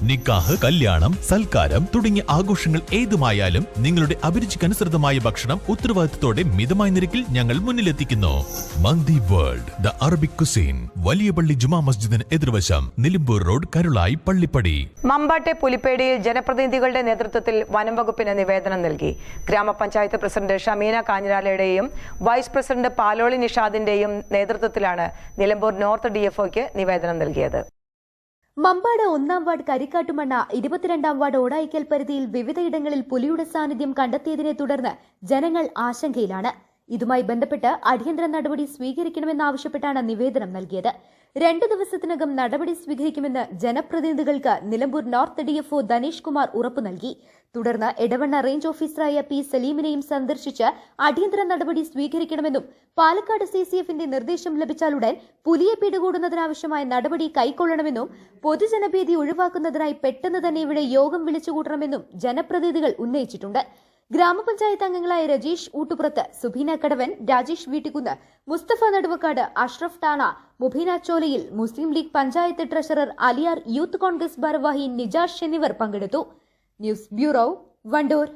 നിക്കാഹ്, കല്യാണം, സൽക്കാരം തുടങ്ങിയ ആഘോഷങ്ങൾ ഏതുമായാലും നിങ്ങളുടെ അഭിരുചിക്കനുസൃതമായ ഭക്ഷണം ഉത്തരവാദിത്തത്തോടെ മിതമായ നിരക്കിൽ ഞങ്ങൾ മുന്നിലെത്തിക്കുന്നു. Mandi world, the Arabic cuisine, വലിയ പള്ളി ജുമാ മസ്ജിദിന് എതിർവശം, നിലമ്പൂർ റോഡ്, കരുളായി, പള്ളിപ്പടി. മമ്പാട്ടെ പുലിപ്പേടിയിൽ ജനപ്രതിനിധികളുടെ നേതൃത്വത്തിൽ വനം വകുപ്പിന് നിവേദനം നൽകി. ഗ്രാമപഞ്ചായത്ത് പ്രസിഡന്റ് ഷമീന കാഞ്ഞിരാലയുടെയും വൈസ് പ്രസിഡന്റ് പാലോളി നിഷാദിന്റെയും നേതൃത്വത്തിലാണ് നിലമ്പൂർ നോർത്ത് DFOയ്ക്ക് നിവേദനം നൽകിയത്. മമ്പാട് 1-ാം വാർഡ് കരിക്കാട്ടുമണ്ണ, 22-ാം വാർഡ് ഓടായിക്കൽ പരിധിയിൽ വിവിധയിടങ്ങളിൽ പുലിയുടെ സാന്നിധ്യം കണ്ടെത്തിയതിനെ തുടർന്ന് ജനങ്ങൾ ആശങ്കയിലാണ്. ഇതുമായി ബന്ധപ്പെട്ട് അടിയന്തര നടപടി സ്വീകരിക്കണമെന്നാവശ്യപ്പെട്ടാണ് നിവേദനം നൽകിയത്. 2 ദിവസത്തിനകം നടപടി സ്വീകരിക്കുമെന്ന് ജനപ്രതിനിധികൾക്ക് നിലമ്പൂർ നോർത്ത് DFO ധനേഷ് കുമാർ ഉറപ്പു നൽകി. തുടർന്ന് എടവണ്ണ റേഞ്ച് ഓഫീസറായ P സലീമിനെയും സന്ദർശിച്ച് അടിയന്തര നടപടി സ്വീകരിക്കണമെന്നും പാലക്കാട് CCFന്റെ നിർദ്ദേശം ലഭിച്ചാലുടൻ പുലിയെ പിടികൂടുന്നതിനാവശ്യമായ നടപടി കൈക്കൊള്ളണമെന്നും പൊതുജനഭീതി ഒഴിവാക്കുന്നതിനായി പെട്ടെന്ന് തന്നെ ഇവിടെ യോഗം വിളിച്ചുകൂട്ടണമെന്നും ജനപ്രതിനിധികൾ ഉന്നയിച്ചിട്ടുണ്ട്. ഗ്രാമപഞ്ചായത്ത് അംഗങ്ങളായ രജീഷ് ഊട്ടുപുറത്ത്, സുബീന കടവൻ, രാജേഷ് വീട്ടിക്കുന്ന്, മുസ്തഫ നടുവക്കാട്, അഷ്റഫ് ടാണ, മുബീന ചോലയിൽ, മുസ്ലിം ലീഗ് പഞ്ചായത്ത് ട്രഷറർ അലിയാർ, യൂത്ത് കോൺഗ്രസ് ഭാരവാഹി നിജാഷ് എന്നിവർ പങ്കെടുത്തു. News bureau, Wandoor.